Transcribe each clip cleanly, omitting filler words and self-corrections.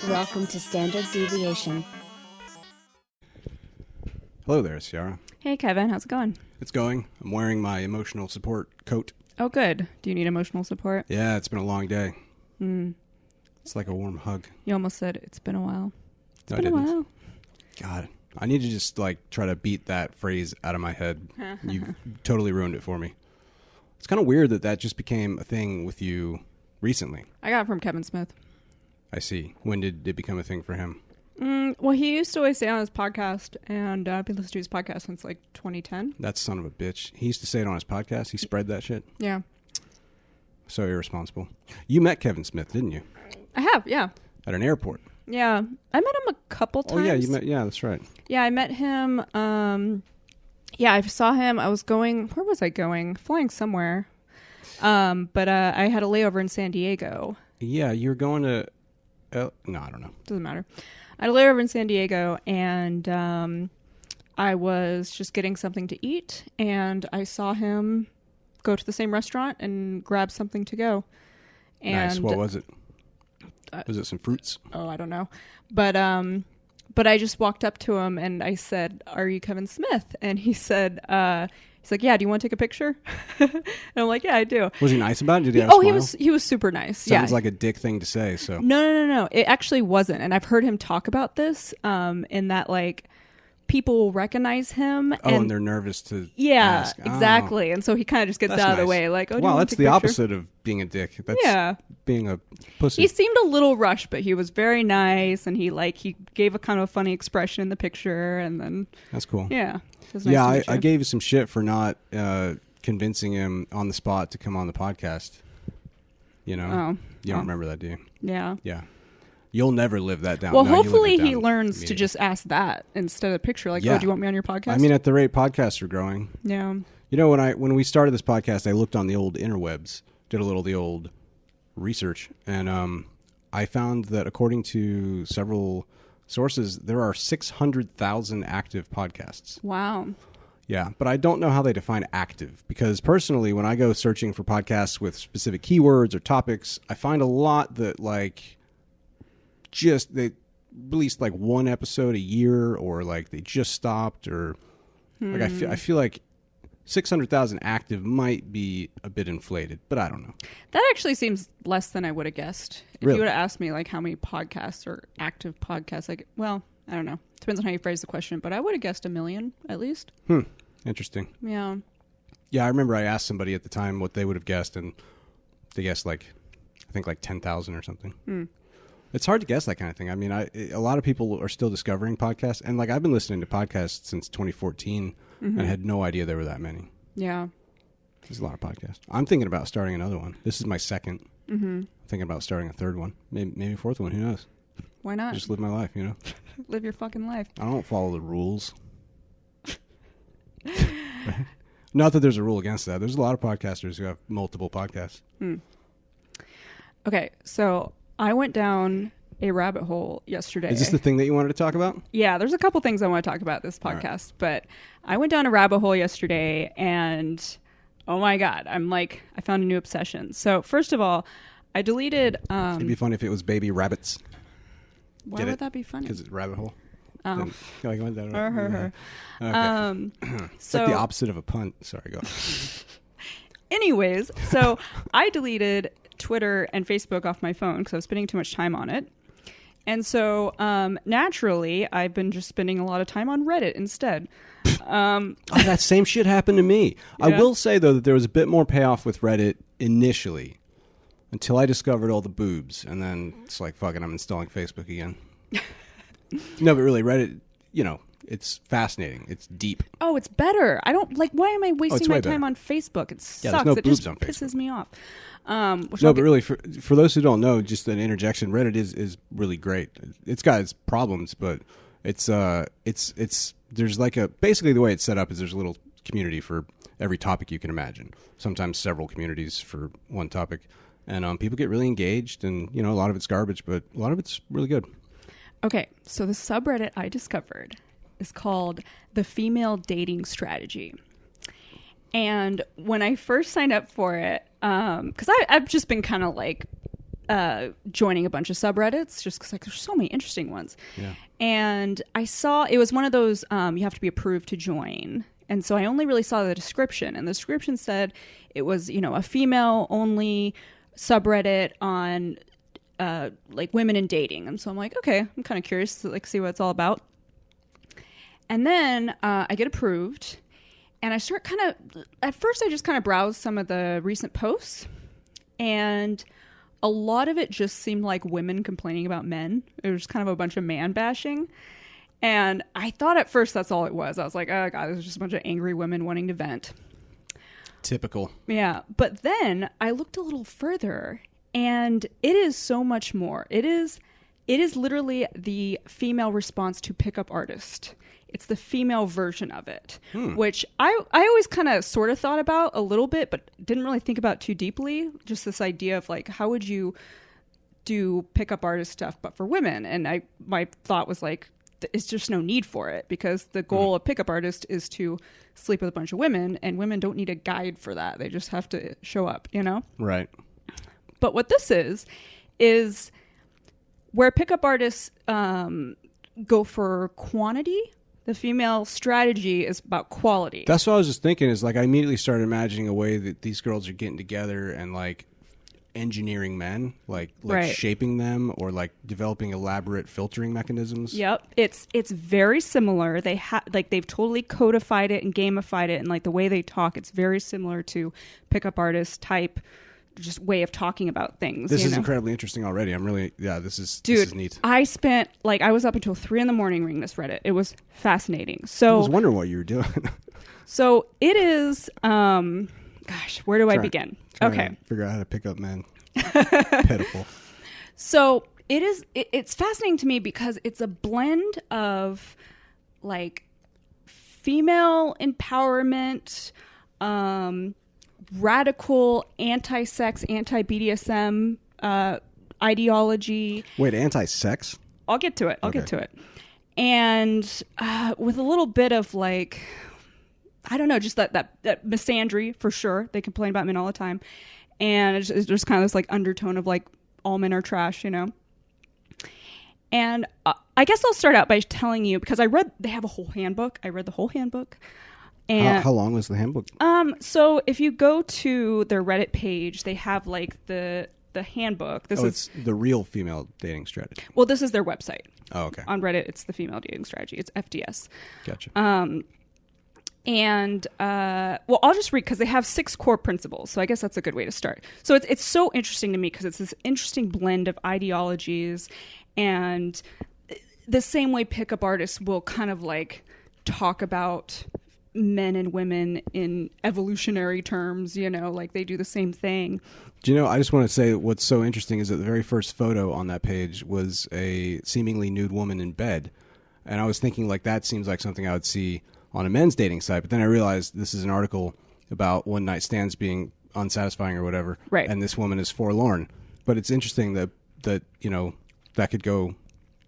Welcome to Standard Deviation. Hello there, Ciara. Hey, Kevin. How's it going? It's going. I'm wearing my emotional support coat. Oh, good. Do you need emotional support? Yeah, it's been a long day. It's like a warm hug. You almost said it's been a while. No, I didn't. God, I need to just try to beat that phrase out of my head. You've totally ruined it for me. It's kind of weird that just became a thing with you recently. I got it from Kevin Smith. I see. When did it become a thing for him? Well, he used to always say on his podcast, and I've been listening to his podcast since like 2010. That son of a bitch. He used to say it on his podcast. He spread that shit. Yeah. So irresponsible. You met Kevin Smith, didn't you? I have, yeah. At an airport. Yeah. I met him a couple times. Oh, yeah, yeah, that's right. Yeah, I met him. I saw him. I was going, where was I going? Flying somewhere. But I had a layover in San Diego. Yeah, you were going to, no, I don't know. Doesn't matter. I had a layover in San Diego, and I was just getting something to eat, and I saw him go to the same restaurant and grab something to go. And, nice. What was it? Was it some fruits? Oh, I don't know. But I just walked up to him, and I said, "Are you Kevin Smith?" And he said, he's like, "Yeah, do you want to take a picture?" And I'm like, "Yeah, I do." Was he nice about it? Did he have a smile? He was super nice. Sounds like a dick thing to say. So no. It actually wasn't. And I've heard him talk about this, in that like people will recognize him. And they're nervous to ask. Oh. Exactly. And so he kind of just gets out of the way. Like, wow, that's the opposite of being a dick. That's being a pussy. He seemed a little rushed, but he was very nice, and he gave a kind of a funny expression in the picture, and then that's cool. Yeah. It was nice I gave you some shit for not convincing him on the spot to come on the podcast. You know? You don't remember that, do you? Yeah. Yeah. You'll never live that down. Well, hopefully he learns to just ask that instead of picture. Like, oh, do you want me on your podcast? I mean, at the rate podcasts are growing. Yeah. You know, when we started this podcast, I looked on the old interwebs, did the old research, and I found that according to several sources, there are 600,000 active podcasts. Wow. Yeah, but I don't know how they define active, because personally, when I go searching for podcasts with specific keywords or topics, I find a lot that they released like one episode a year, or like they just stopped, or like I feel like 600,000 active might be a bit inflated, but I don't know. That actually seems less than I would have guessed. If you would have asked me like how many podcasts or active podcasts, I don't know. Depends on how you phrase the question, but I would have guessed 1 million at least. Interesting. Yeah. Yeah, I remember I asked somebody at the time what they would have guessed, and they guessed I think 10,000 or something. It's hard to guess that kind of thing. I mean, a lot of people are still discovering podcasts, and I've been listening to podcasts since 2014 and had no idea there were that many. Yeah. There's a lot of podcasts. I'm thinking about starting another one. This is my second. I'm thinking about starting a third one, maybe a fourth one. Who knows? Why not? Just live my life, you know? Live your fucking life. I don't follow the rules. Not that there's a rule against that. There's a lot of podcasters who have multiple podcasts. Okay, so I went down a rabbit hole yesterday. Is this the thing that you wanted to talk about? Yeah, there's a couple things I want to talk about this podcast, but I went down a rabbit hole yesterday, and oh my God, I found a new obsession. So first of all, I deleted... It'd be funny if it was baby rabbits. Why would that be funny? Because it's rabbit hole. Oh. Okay. It's so, like the opposite of a punt. Sorry, go on. Anyways, so I deleted Twitter and Facebook off my phone because I was spending too much time on it. And so naturally, I've been just spending a lot of time on Reddit instead. That same shit happened to me. Yeah. I will say, though, that there was a bit more payoff with Reddit initially until I discovered all the boobs. And then it's like, fuck it, I'm installing Facebook again. No, but really, Reddit, it's fascinating. It's deep. Oh, it's better. I don't why am I wasting my time on Facebook? It sucks. There's no it boobs just on Facebook. Pisses me off. But really, for those who don't know, just an interjection, Reddit is really great. It's got its problems, but it's there's basically the way it's set up is there's a little community for every topic you can imagine. Sometimes several communities for one topic. And people get really engaged, and a lot of it's garbage, but a lot of it's really good. Okay, so the subreddit I discovered is called the Female Dating Strategy. And when I first signed up for it, because I've just been kind of joining a bunch of subreddits just because like there's so many interesting ones. Yeah. And I saw it was one of those you have to be approved to join. And so I only really saw the description, and the description said it was, a female only subreddit on like women in dating. And so I'm like, okay, I'm kind of curious to like see what it's all about. And then I get approved, and I start at first I just kind of browsed some of the recent posts, and a lot of it just seemed like women complaining about men. It was kind of a bunch of man bashing. And I thought at first that's all it was. I was like, oh God, this is just a bunch of angry women wanting to vent. Typical. Yeah. But then I looked a little further, and it is so much more. It is literally the female response to Pickup Artist. It's the female version of it, which I always kind of sort of thought about a little bit, but didn't really think about too deeply. Just this idea of like, how would you do Pickup Artist stuff, but for women? And my thought was like, it's just no need for it, because the goal of Pickup Artist is to sleep with a bunch of women, and women don't need a guide for that. They just have to show up, Right. But what this is where Pickup Artists go for quantity. The female strategy is about quality. That's what I was just thinking, is like I immediately started imagining a way that these girls are getting together and like engineering men, like right. shaping them, or like developing elaborate filtering mechanisms. Yep. It's very similar. They've totally codified it and gamified it, and like the way they talk, it's very similar to Pickup Artist type just way of talking about things. This is incredibly interesting already. I'm really, this is neat. I was up until 3 a.m. reading this Reddit. It was fascinating. So I was wondering what you were doing. So it is, where do I begin? Okay. Figure out how to pick up men. Pitiful. So it's fascinating to me because it's a blend of like female empowerment, radical anti-sex, anti-BDSM ideology. Wait, anti-sex? I'll get to it. And with a little bit of like, I don't know, just that misandry for sure. They complain about men all the time. And it's just kind of this like undertone of like all men are trash, And I guess I'll start out by telling you, because they have a whole handbook. I read the whole handbook. And how long was the handbook? So if you go to their Reddit page, they have like the handbook. It's the real female dating strategy. Well, this is their website. Oh, okay. On Reddit, it's the female dating strategy. It's FDS. Gotcha. I'll just read because they have 6 core principles. So I guess that's a good way to start. So it's so interesting to me because it's this interesting blend of ideologies, and the same way Pickup Artists will kind of like talk about men and women in evolutionary terms, like they do the same thing. Do you know, I just want to say what's so interesting is that the very first photo on that page was a seemingly nude woman in bed. And I was thinking like that seems like something I would see on a men's dating site. But then I realized this is an article about one night stands being unsatisfying or whatever. Right. And this woman is forlorn. But it's interesting that that could go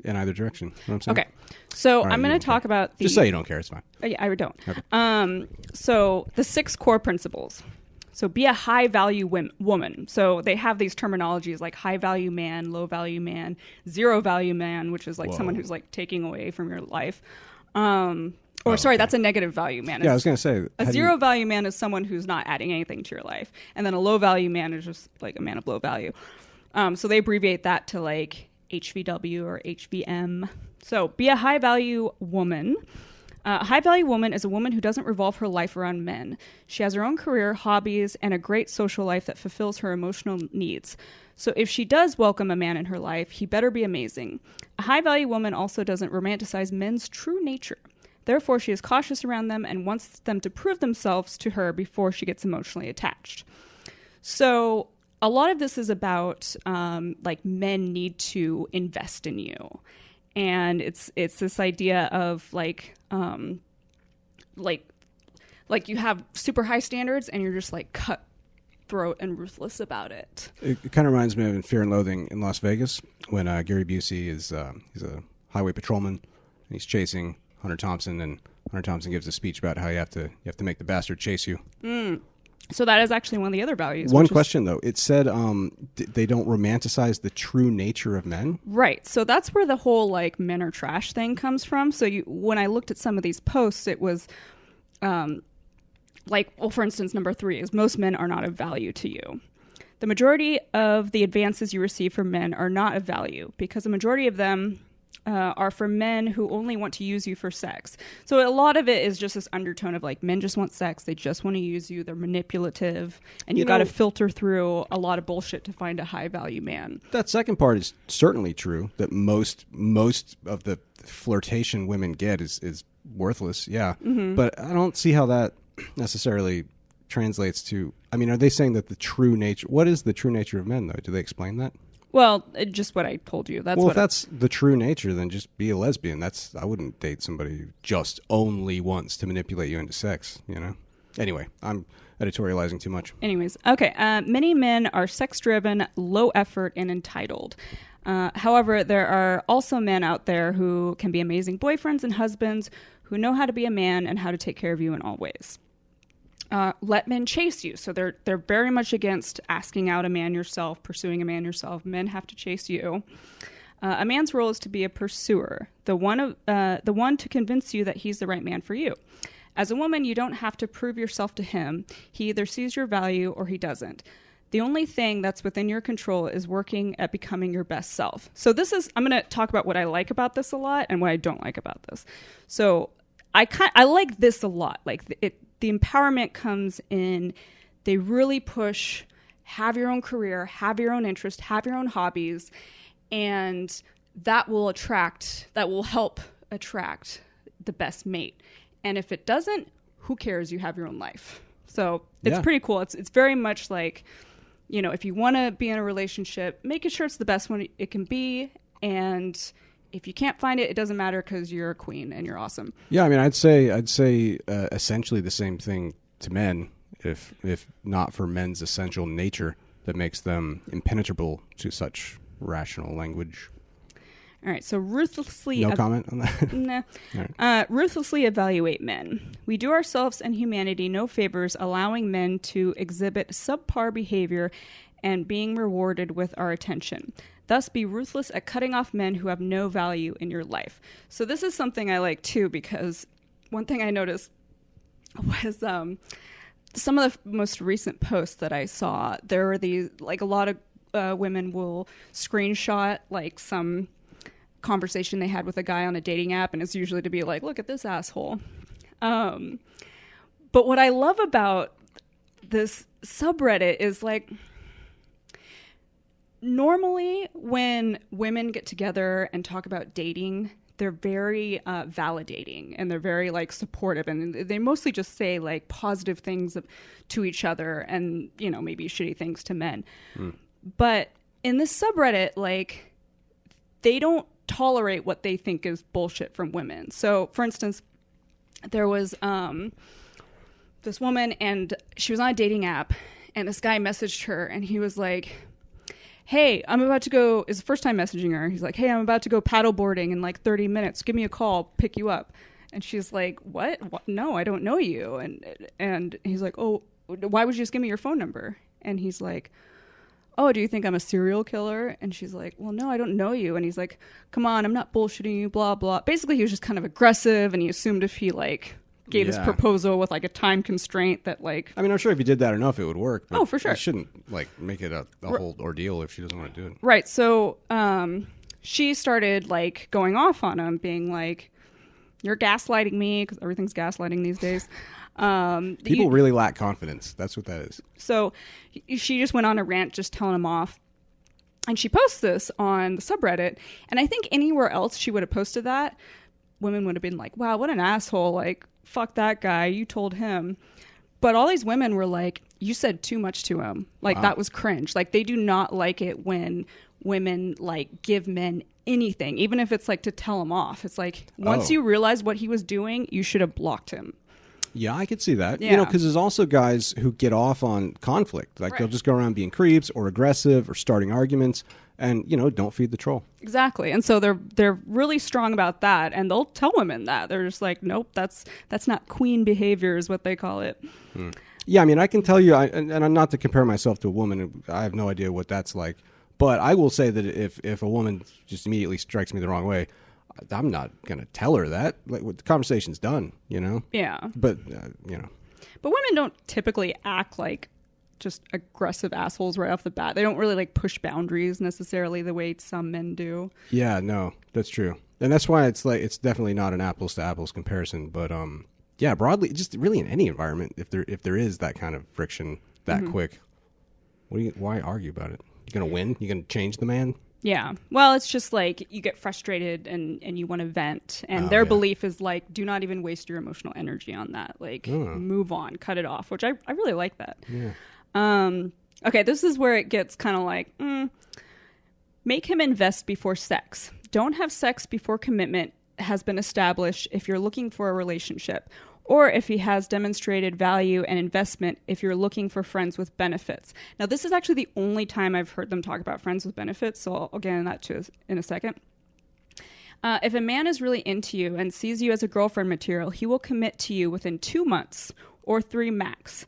in either direction. You know what I'm saying? Okay. So right, I'm going to talk about Just say you don't care. It's fine. Yeah, I don't. Okay. So the 6 core principles. So be a high value woman. So they have these terminologies like high value man, low value man, zero value man, which is like someone who's like taking away from your life. That's a negative value man. I was going to say. A zero value man is someone who's not adding anything to your life. And then a low value man is just like a man of low value. So they abbreviate that to like HVW or HVM. So be a high value woman. A high value woman is a woman who doesn't revolve her life around men. She has her own career, hobbies, and a great social life that fulfills her emotional needs. So if she does welcome a man in her life, he better be amazing. A high value woman also doesn't romanticize men's true nature. Therefore, she is cautious around them and wants them to prove themselves to her before she gets emotionally attached. So a lot of this is about like men need to invest in you. And it's this idea of like you have super high standards and you're just like cutthroat and ruthless about it. It kind of reminds me of in Fear and Loathing in Las Vegas when Gary Busey is he's a highway patrolman and he's chasing Hunter Thompson, and Hunter Thompson gives a speech about how you have to make the bastard chase you. So that is actually one of the other values. One question, though. It said they don't romanticize the true nature of men. Right. So that's where the whole like men are trash thing comes from. So when I looked at some of these posts, it was for instance, number 3 is most men are not of value to you. The majority of the advances you receive from men are not of value because the majority of them are for men who only want to use you for sex. So a lot of it is just this undertone of like men just want sex. They just want to use you. They're manipulative. And you got to filter through a lot of bullshit to find a high value man. That second part is certainly true, that most of the flirtation women get is worthless. Yeah. Mm-hmm. But I don't see how that necessarily translates to, I mean, are they saying that the true nature, what is the true nature of men though? Do they explain that? Well, just what I told you. If that's the true nature, then just be a lesbian. I wouldn't date somebody who just only wants to manipulate you into sex, you know? Anyway, I'm editorializing too much. Anyways, okay. Many men are sex-driven, low effort, and entitled. However, there are also men out there who can be amazing boyfriends and husbands who know how to be a man and how to take care of you in all ways. Let men chase you. So they're very much against asking out a man yourself, pursuing a man yourself. Men have to chase you. A man's role is to be a pursuer, the one to convince you that he's the right man for you. As a woman, you don't have to prove yourself to him. He either sees your value or he doesn't. The only thing that's within your control is working at becoming your best self. So I'm going to talk about what I like about this a lot and what I don't like about this. So I like this a lot. Like the empowerment comes in, they really push, have your own career, have your own interest, have your own hobbies, and that will help attract the best mate. And if it doesn't, who cares? You have your own life. So it's pretty cool. It's very much like, you know, if you want to be in a relationship, making sure it's the best one it can be. And if you can't find it, it doesn't matter because you're a queen and you're awesome. Yeah, I mean, I'd say essentially the same thing to men, if not for men's essential nature that makes them impenetrable to such rational language. All right, so ruthlessly... No comment on that? Nah. Right. Ruthlessly evaluate men. We do ourselves and humanity no favors allowing men to exhibit subpar behavior and being rewarded with our attention. Thus, be ruthless at cutting off men who have no value in your life. So this is something I like, too, because one thing I noticed was some of the most recent posts that I saw, there were these, like a lot of women will screenshot, like, some conversation they had with a guy on a dating app, and it's usually to be like, look at this asshole. But what I love about this subreddit is, like, normally when women get together and talk about dating, they're very validating, and they're very, like, supportive, and they mostly just say, like, positive things to each other and, you know, maybe shitty things to men. But in this subreddit, like, they don't tolerate what they think is bullshit from women. So, for instance, there was this woman, and she was on a dating app, and this guy messaged her, and he was like, hey, I'm about to go, it's the first time messaging her. He's like, hey, I'm about to go paddleboarding in like 30 minutes. Give me a call, pick you up. And she's like, what? No, I don't know you. And he's like, oh, why would you just give me your phone number? And he's like, oh, do you think I'm a serial killer? And she's like, well, no, I don't know you. And he's like, come on, I'm not bullshitting you, blah, blah. Basically, he was just kind of aggressive, and he assumed if he, like, gave his proposal with, like, a time constraint that, like... I mean, I'm sure if you did that enough, it would work. But for sure. You shouldn't, like, make it a whole ordeal if she doesn't want to do it. Right. So she started, like, going off on him, being like, you're gaslighting me, because everything's gaslighting these days. People really lack confidence. That's what that is. So she just went on a rant just telling him off. And she posts this on the subreddit. And I think anywhere else she would have posted that, women would have been like, wow, what an asshole. Like, fuck that guy. You told him. But all these women were like, you said too much to him. Like, wow. That was cringe. Like, they do not like it when women, like, give men anything, even if it's, like, to tell him off. It's like, once you realize what he was doing, you should have blocked him. Yeah, I could see that. Yeah. You know, because there's also guys who get off on conflict. Like, they'll just go around being creeps or aggressive or starting arguments. And, you know, don't feed the troll. Exactly. And so they're really strong about that. And they'll tell women that. They're just like, nope, that's not queen behavior is what they call it. Yeah, I mean, I can tell you, and I'm not to compare myself to a woman. I have no idea what that's like. But I will say that if a woman just immediately strikes me the wrong way, I'm not going to tell her that. Like, the conversation's done, you know? Yeah. But, you know. But women don't typically act like just aggressive assholes right off the bat. They don't really like push boundaries necessarily the way some men do. Yeah, no, that's true. And that's why it's definitely not an apples to apples comparison. But, yeah, broadly, just really in any environment, if there is that kind of friction that quick, why argue about it? You're going to win? You're going to change the man? Yeah. Well, it's just like you get frustrated and you want to vent. And their belief is like, do not even waste your emotional energy on that. Like, move on, cut it off, which I really like that. Yeah. Okay, this is where it gets kind of like, make him invest before sex. Don't have sex before commitment has been established if you're looking for a relationship, or if he has demonstrated value and investment if you're looking for friends with benefits. Now, this is actually the only time I've heard them talk about friends with benefits, so I'll get into that in a second. If a man is really into you and sees you as a girlfriend material, he will commit to you within 2 months or 3 max.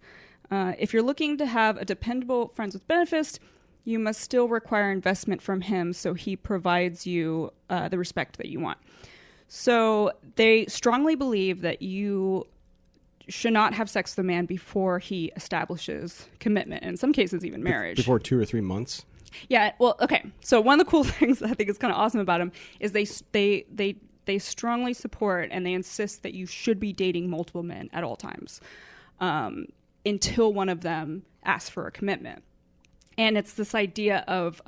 If you're looking to have a dependable friends with benefits, you must still require investment from him so he provides you the respect that you want. So they strongly believe that you should not have sex with a man before he establishes commitment, in some cases even marriage. Before 2 or 3 months? Yeah, well, okay. So one of the cool things I think is kind of awesome about him is they strongly support and they insist that you should be dating multiple men at all times until one of them asks for a commitment. And it's this idea of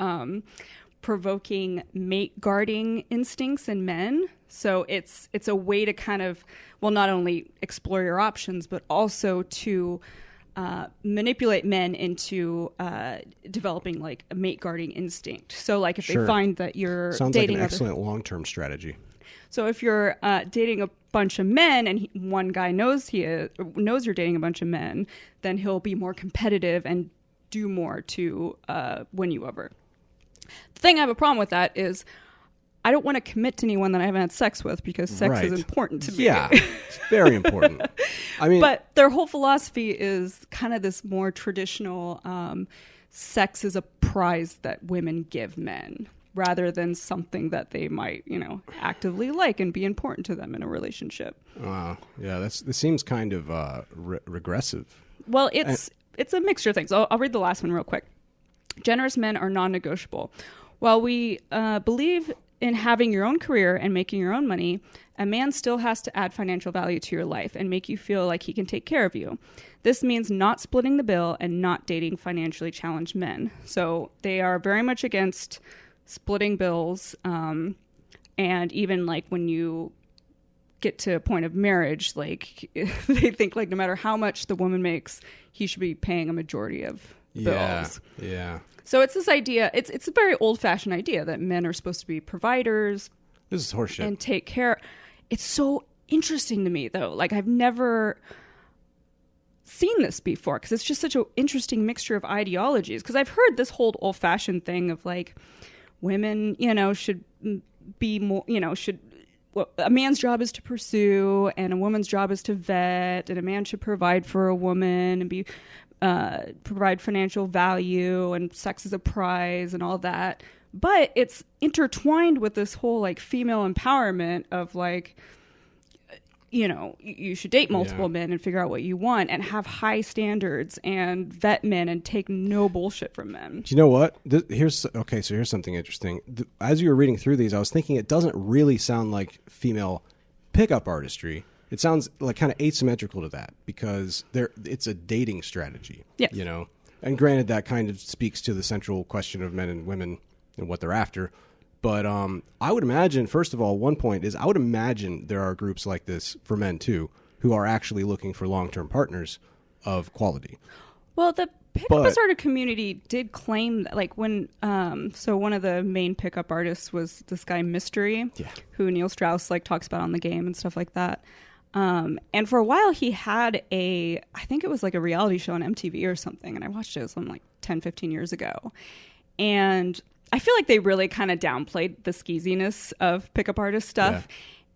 provoking mate guarding instincts in men. So it's a way to kind of, well, not only explore your options, but also to manipulate men into developing like a mate guarding instinct. So like if they find that you're dating like an excellent long-term strategy. So if you're dating a bunch of men and one guy knows you're dating a bunch of men, then he'll be more competitive and do more to win you over. The thing I have a problem with that is I don't want to commit to anyone that I haven't had sex with because sex is important to me. Yeah, it's very important. I mean, but their whole philosophy is kind of this more traditional sex is a prize that women give men rather than something that they might, actively like and be important to them in a relationship. Wow. Yeah, this seems kind of regressive. Well, it's a mixture of things. I'll read the last one real quick. Generous men are non-negotiable. While we believe in having your own career and making your own money, a man still has to add financial value to your life and make you feel like he can take care of you. This means not splitting the bill and not dating financially challenged men. So they are very much against splitting bills. And even like when you get to a point of marriage, like they think like no matter how much the woman makes, he should be paying a majority of bills. Yeah. So it's this idea, it's a very old-fashioned idea that men are supposed to be providers. This is horseshit. And take care. It's so interesting to me, though. Like, I've never seen this before because it's just such an interesting mixture of ideologies. Because I've heard this whole old-fashioned thing of, like, women, should be more, a man's job is to pursue and a woman's job is to vet, and a man should provide for a woman and provide financial value, and sex is a prize and all that. But it's intertwined with this whole like female empowerment of like, you should date multiple men and figure out what you want and have high standards and vet men and take no bullshit from men. Do you know what? Here's something interesting. As you were reading through these, I was thinking it doesn't really sound like female pickup artistry. It sounds like kind of asymmetrical to that because it's a dating strategy. Yes. And granted, that kind of speaks to the central question of men and women and what they're after. But I would imagine, first of all, one point is I would imagine there are groups like this for men too who are actually looking for long-term partners of quality. Well, the pickup artist community did claim that, like when, so one of the main pickup artists was this guy Mystery, who Neil Strauss like talks about on the game and stuff like that. And for a while he had I think it was like a reality show on MTV or something. And I watched it like 10, 15 years ago. And I feel like they really kind of downplayed the skeeziness of pickup artist stuff.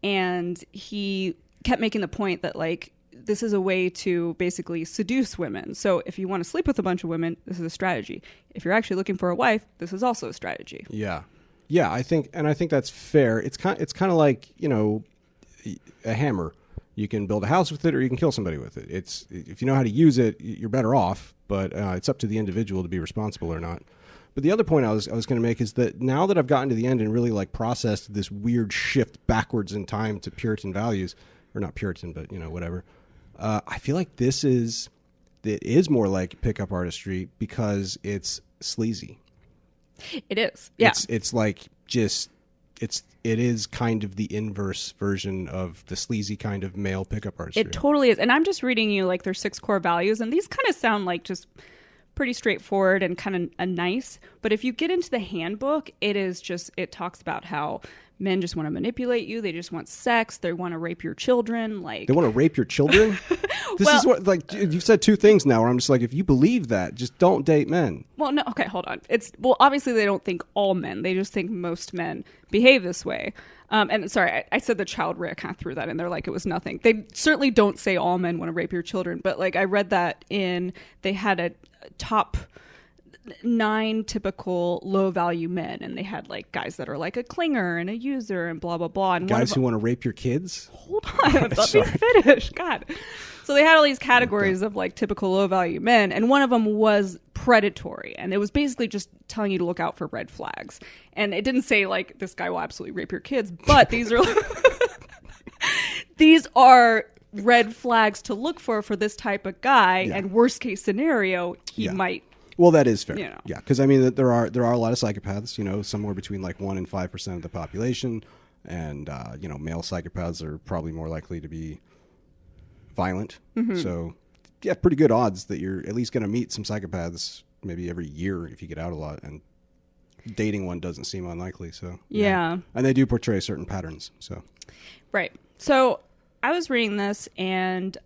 Yeah. And he kept making the point that like this is a way to basically seduce women. So if you want to sleep with a bunch of women, this is a strategy. If you're actually looking for a wife, this is also a strategy. Yeah. I think that's fair. It's kind of like, a hammer. You can build a house with it, or you can kill somebody with it. It's, if you know how to use it, you're better off. But it's up to the individual to be responsible or not. But the other point I was going to make is that now that I've gotten to the end and really like processed this weird shift backwards in time to Puritan values, or not Puritan, but whatever. I feel like it is more like pickup artistry because it's sleazy. It is. Yeah. It's like it is kind of the inverse version of the sleazy kind of male pickup artistry. It totally is. And I'm just reading you like their 6 core values, and these kind of sound like just pretty straightforward and kind of a nice. But if you get into the handbook, it talks about how men just want to manipulate you. They just want sex. They want to rape your children. Like, they want to rape your children? This is what, like, you've said 2 things now where I'm just like, if you believe that, just don't date men. Well, no, okay, hold on. Obviously they don't think all men. They just think most men behave this way. And sorry, I said the child rape. I kind of threw that in there like it was nothing. They certainly don't say all men want to rape your children. But like I read that they had a top 9 typical low value men, and they had like guys that are like a clinger and a user and blah blah blah, and guys who want to rape your kids. Hold on, let me finish. God. So they had all these categories of like typical low value men, and one of them was predatory, and it was basically just telling you to look out for red flags. And it didn't say like this guy will absolutely rape your kids, but these are these are red flags to look for this type of guy. Yeah. And worst case scenario, he might. Well, that is fair. Yeah, because I mean, there are a lot of psychopaths. Somewhere between like 1% and 5% of the population, and male psychopaths are probably more likely to be violent. Mm-hmm. So, yeah, pretty good odds that you're at least going to meet some psychopaths maybe every year if you get out a lot. And dating one doesn't seem unlikely. So yeah, and they do portray certain patterns. So right. So I was reading this and.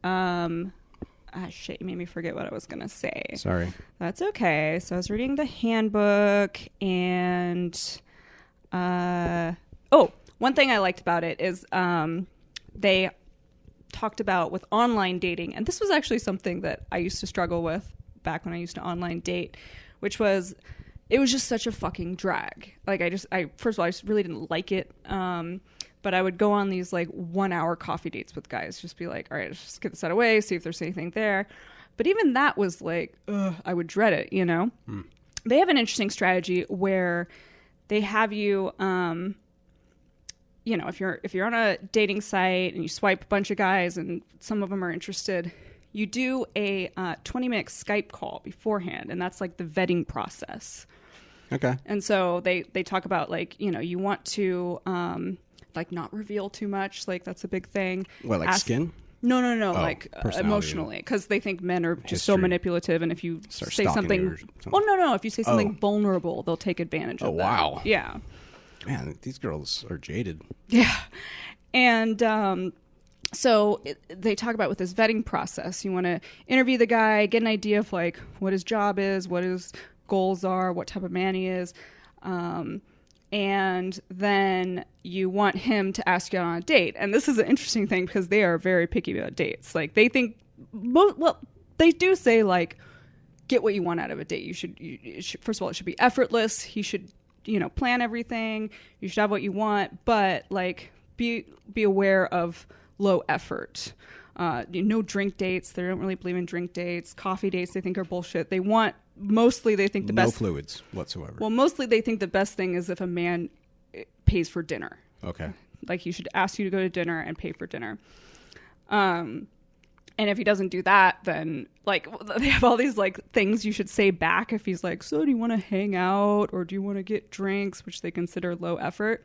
Shit, you made me forget what I was going to say. Sorry. That's okay. So I was reading the handbook, and one thing I liked about it is they talked about with online dating, and this was actually something that I used to struggle with back when I used to online date, which was it was just such a fucking drag. Like first of all, I just really didn't like it. But I would go on these like 1-hour coffee dates with guys, just be like, all right, let's just get this out of the way, see if there's anything there. But even that was like, I would dread it, They have an interesting strategy where they have you, if you're on a dating site and you swipe a bunch of guys and some of them are interested, you do a 20-minute Skype call beforehand, and that's like the vetting process. Okay. And so they talk about like, you want to... like not reveal too much, like that's a big thing. What, like skin? No, like emotionally, because they think men are just so manipulative, and if you say something, if you say something vulnerable, they'll take advantage of that. Oh wow, yeah. Man, these girls are jaded. Yeah, and so they talk about with this vetting process, you want to interview the guy, get an idea of like what his job is, what his goals are, what type of man he is. And then you want him to ask you out on a date. And this is an interesting thing because they are very picky about dates. Like they think, they do say like, get what you want out of a date. You should first of all, it should be effortless. He should, plan everything. You should have what you want, but like be aware of low effort. No drink dates. They don't really believe in drink dates. Coffee dates they think are bullshit. They think the best... No fluids whatsoever. Well, mostly they think the best thing is if a man pays for dinner. Okay. Like he should ask you to go to dinner and pay for dinner. And if he doesn't do that, then like they have all these like things you should say back if he's like, so do you want to hang out or do you want to get drinks, which they consider low effort.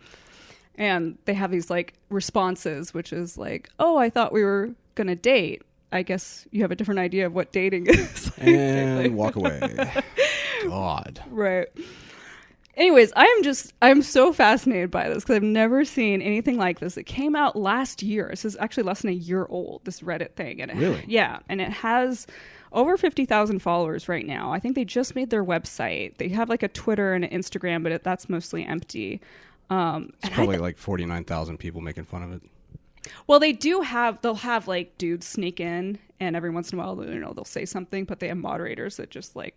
And they have these like responses, which is like, oh, I thought we were going to date. I guess you have a different idea of what dating is. And walk away. God. Right. Anyways, I'm so fascinated by this because I've never seen anything like this. It came out last year. This is actually less than a year old, this Reddit thing. And really? Yeah. And it has over 50,000 followers right now. I think they just made their website. They have like a Twitter and an Instagram, but that's mostly empty. It's probably like 49,000 people making fun of it. Well, they'll have like dudes sneak in, and every once in a while, they'll say something, but they have moderators that just like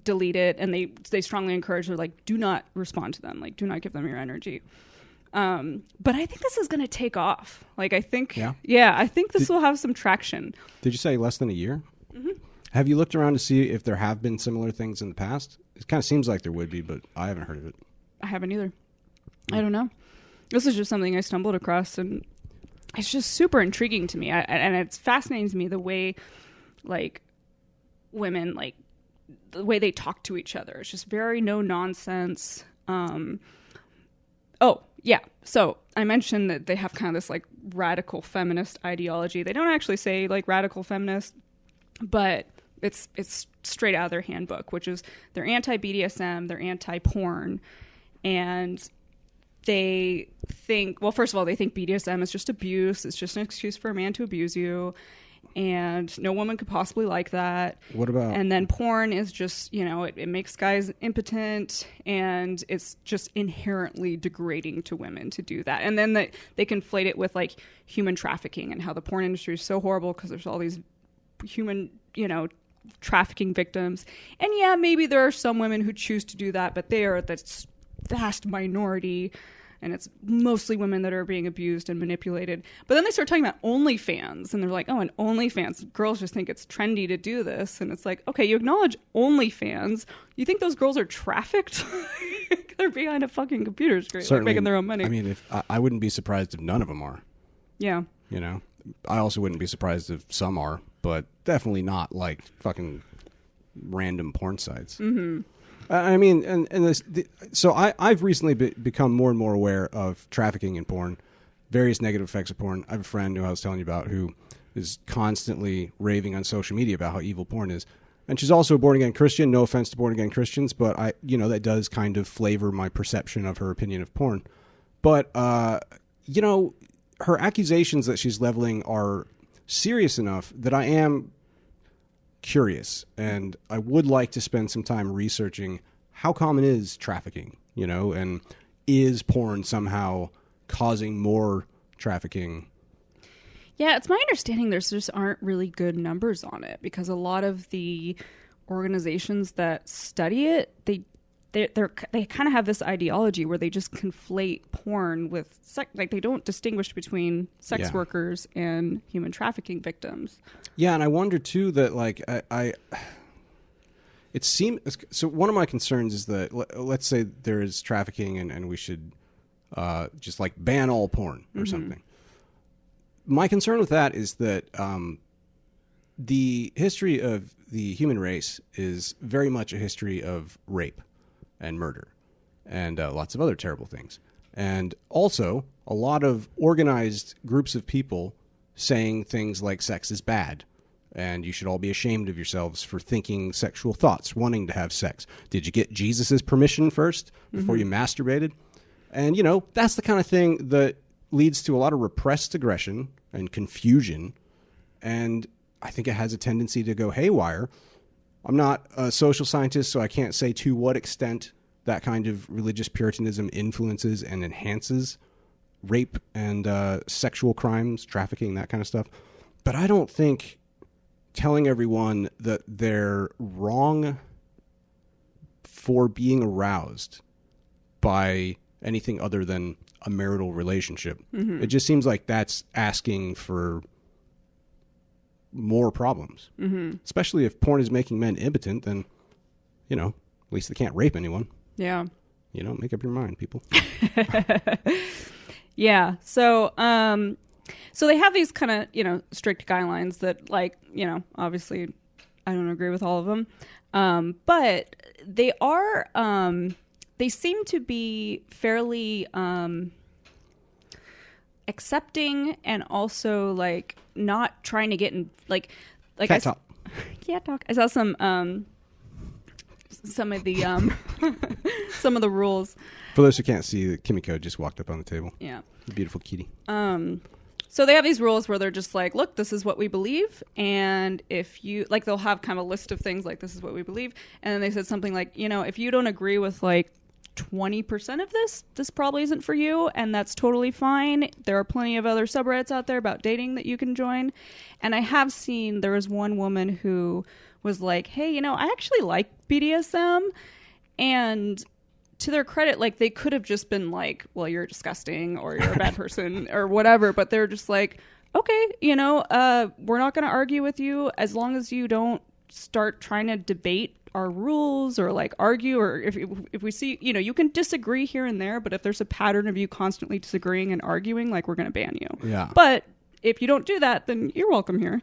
delete it, and they strongly encourage her, like, do not respond to them, like, do not give them your energy. But I think this is going to take off. Like, I think, I think this will have some traction. Did you say less than a year? Mm-hmm. Have you looked around to see if there have been similar things in the past? It kind of seems like there would be, but I haven't heard of it. I haven't either. I don't know. This is just something I stumbled across, and it's just super intriguing to me. And it's fascinating to me the way, like, women, like, the way they talk to each other. It's just very no nonsense. Oh, yeah. So I mentioned that they have kind of this like radical feminist ideology. They don't actually say like radical feminist, but it's straight out of their handbook, which is they're anti-BDSM, they're anti-porn, and they think, well, first of all, they think BDSM is just abuse. It's just an excuse for a man to abuse you. And no woman could possibly like that. What about? And then porn is just, it makes guys impotent, and it's just inherently degrading to women to do that. And then they conflate it with like human trafficking and how the porn industry is so horrible because there's all these human, trafficking victims. And yeah, maybe there are some women who choose to do that, but they are the vast minority. And it's mostly women that are being abused and manipulated. But then they start talking about OnlyFans. And they're like, oh, and OnlyFans. Girls just think it's trendy to do this. And it's like, okay, you acknowledge OnlyFans. You think those girls are trafficked? They're behind a fucking computer screen, like making their own money. I mean, I wouldn't be surprised if none of them are. Yeah. I also wouldn't be surprised if some are. But definitely not like fucking random porn sites. Mm-hmm. I mean, so I've recently become more and more aware of trafficking in porn, various negative effects of porn. I have a friend who I was telling you about who is constantly raving on social media about how evil porn is. And she's also a born-again Christian. No offense to born-again Christians, but that does kind of flavor my perception of her opinion of porn. But, her accusations that she's leveling are serious enough that I am curious, and I would like to spend some time researching how common is trafficking, and is porn somehow causing more trafficking? Yeah, it's my understanding there just aren't really good numbers on it, because a lot of the organizations that study it, they kind of have this ideology where they just conflate porn with sex. Like, they don't distinguish between sex workers and human trafficking victims. Yeah, and I wonder too that like it seems so. One of my concerns is that let's say there is trafficking and we should just like ban all porn or something. My concern with that is that the history of the human race is very much a history of rape and murder and lots of other terrible things. And also a lot of organized groups of people saying things like sex is bad and you should all be ashamed of yourselves for thinking sexual thoughts, wanting to have sex. Did you get Jesus's permission first before you masturbated? And, that's the kind of thing that leads to a lot of repressed aggression and confusion. And I think it has a tendency to go haywire. I'm not a social scientist, so I can't say to what extent that kind of religious puritanism influences and enhances rape and sexual crimes, trafficking, that kind of stuff. But I don't think telling everyone that they're wrong for being aroused by anything other than a marital relationship, it just seems like that's asking for more problems. Especially if porn is making men impotent, then, at least they can't rape anyone. Yeah. Make up your mind, people. Yeah. So they have these kind of, strict guidelines that, like, obviously I don't agree with all of them. But they are, they seem to be fairly accepting, and also like not trying to get in like cat talk. Cat talk. I saw some of the some of the rules. For those who can't see, Kimiko just walked up on the table. Yeah, beautiful kitty. So they have these rules where they're just like, look, this is what we believe, and if you like, they'll have kind of a list of things like this is what we believe, and then they said something like, if you don't agree with like 20% of this probably isn't for you, and that's totally fine. There are plenty of other subreddits out there about dating that you can join. And I have seen there was one woman who was like, hey, I actually like BDSM. And to their credit, like, they could have just been like, well, you're disgusting or you're a bad person or whatever. But they're just like, okay, we're not going to argue with you as long as you don't start trying to debate our rules or like argue, or if we see, you can disagree here and there, but if there's a pattern of you constantly disagreeing and arguing, like, we're going to ban you. Yeah. But if you don't do that, then you're welcome here.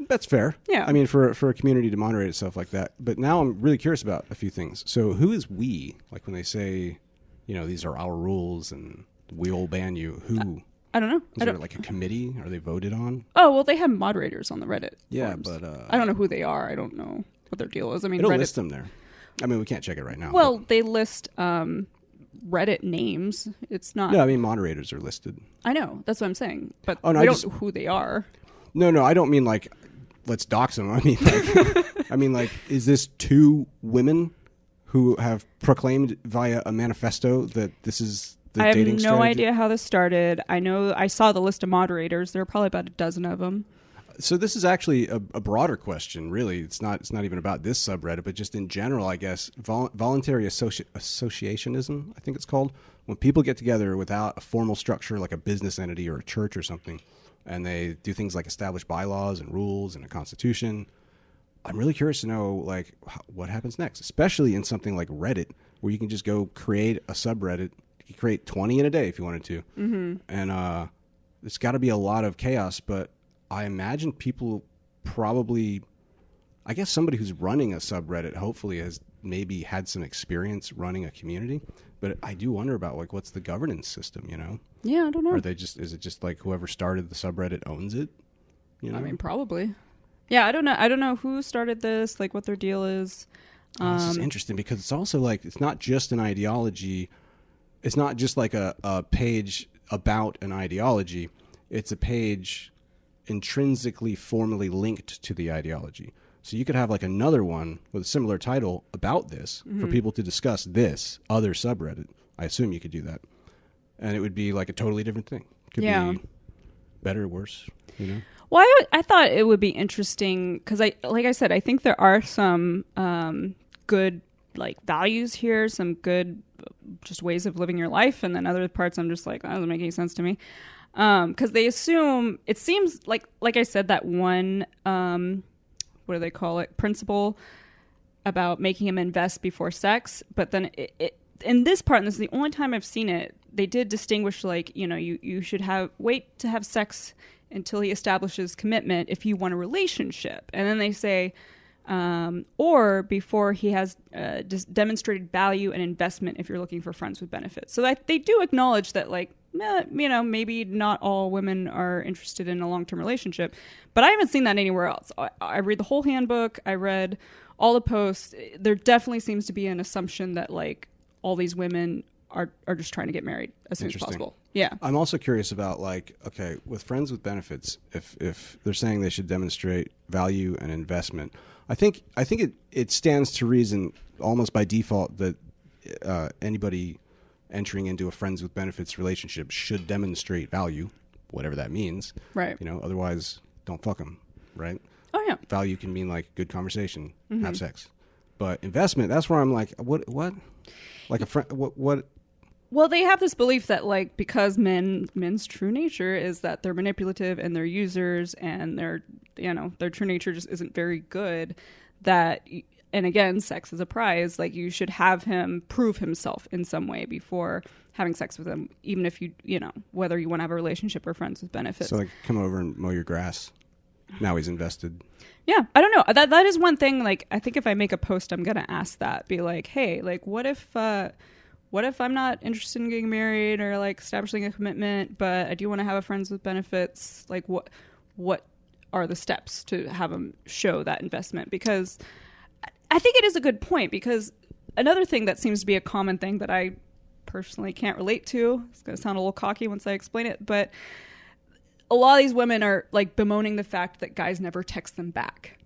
That's fair. Yeah. I mean, for a community to moderate itself like that. But now I'm really curious about a few things. So who is we? Like when they say, these are our rules and we'll ban you, who? I don't know. Is there like a committee? Are they voted on? Oh, well, they have moderators on the Reddit forums. But I don't know who they are. I don't know what their deal is. I mean, it'll Reddit list them there. I mean, we can't check it right now. Well, they list Reddit names. It's not. No, I mean, moderators are listed. I know. That's what I'm saying. But no, we don't know who they are. No, I don't mean like, let's dox them. I mean, like, is this two women who have proclaimed via a manifesto that this is the dating strategy? I have no idea how this started. I know I saw the list of moderators. There are probably about a dozen of them. So this is actually a broader question, really. It's not even about this subreddit, but just in general, I guess. Voluntary associationism, I think it's called. When people get together without a formal structure like a business entity or a church or something, and they do things like establish bylaws and rules and a constitution, I'm really curious to know, like, what happens next, especially in something like Reddit, where you can just go create a subreddit. You can create 20 in a day if you wanted to. Mm-hmm. And there's got to be a lot of chaos, but I imagine people probably, I guess somebody who's running a subreddit hopefully has maybe had some experience running a community. But I do wonder about, like, what's the governance system, Yeah, I don't know. Are they is it just like whoever started the subreddit owns it? I mean, probably. Yeah, I don't know. I don't know who started this, like what their deal is. This is interesting because it's also like, it's not just an ideology. It's not just like a page about an ideology. It's a page intrinsically formally linked to the ideology. So you could have like another one with a similar title about this for people to discuss this other subreddit. I assume you could do that. And it would be like a totally different thing. Could be better or worse, Well, I thought it would be interesting because like I said, I think there are some good like values here, some good just ways of living your life. And then other parts I'm just like, that doesn't make any sense to me. Because they assume, it seems like I said, that one, what do they call it, principle about making him invest before sex. But then it in this part, and this is the only time I've seen it, they did distinguish, like, you should wait to have sex until he establishes commitment if you want a relationship. And then they say, or before he has demonstrated value and investment if you're looking for friends with benefits. So they do acknowledge that, like, maybe not all women are interested in a long-term relationship, but I haven't seen that anywhere else. I read the whole handbook. I read all the posts. There definitely seems to be an assumption that, like, all these women are just trying to get married as soon as possible. Yeah. I'm also curious about, like, okay, with friends with benefits, if they're saying they should demonstrate value and investment, I think it stands to reason almost by default that anybody entering into a friends with benefits relationship should demonstrate value, whatever that means. Right. Otherwise, don't fuck them, right? Oh, yeah. Value can mean, like, good conversation, have sex. But investment, that's where I'm like, what? Like a friend, what? Well, they have this belief that, like, because men's true nature is that they're manipulative and they're users and their true nature just isn't very good, that, and again, sex is a prize, like, you should have him prove himself in some way before having sex with him, even if whether you want to have a relationship or friends with benefits. So, like, come over and mow your grass. Now he's invested. Yeah, I don't know. That is one thing, like, I think if I make a post, I'm going to ask that. Be like, hey, like, what if I'm not interested in getting married or, like, establishing a commitment, but I do want to have a friends with benefits? Like, what are the steps to have them show that investment? Because I think it is a good point, because another thing that seems to be a common thing that I personally can't relate to, it's going to sound a little cocky once I explain it, but a lot of these women are, like, bemoaning the fact that guys never text them back.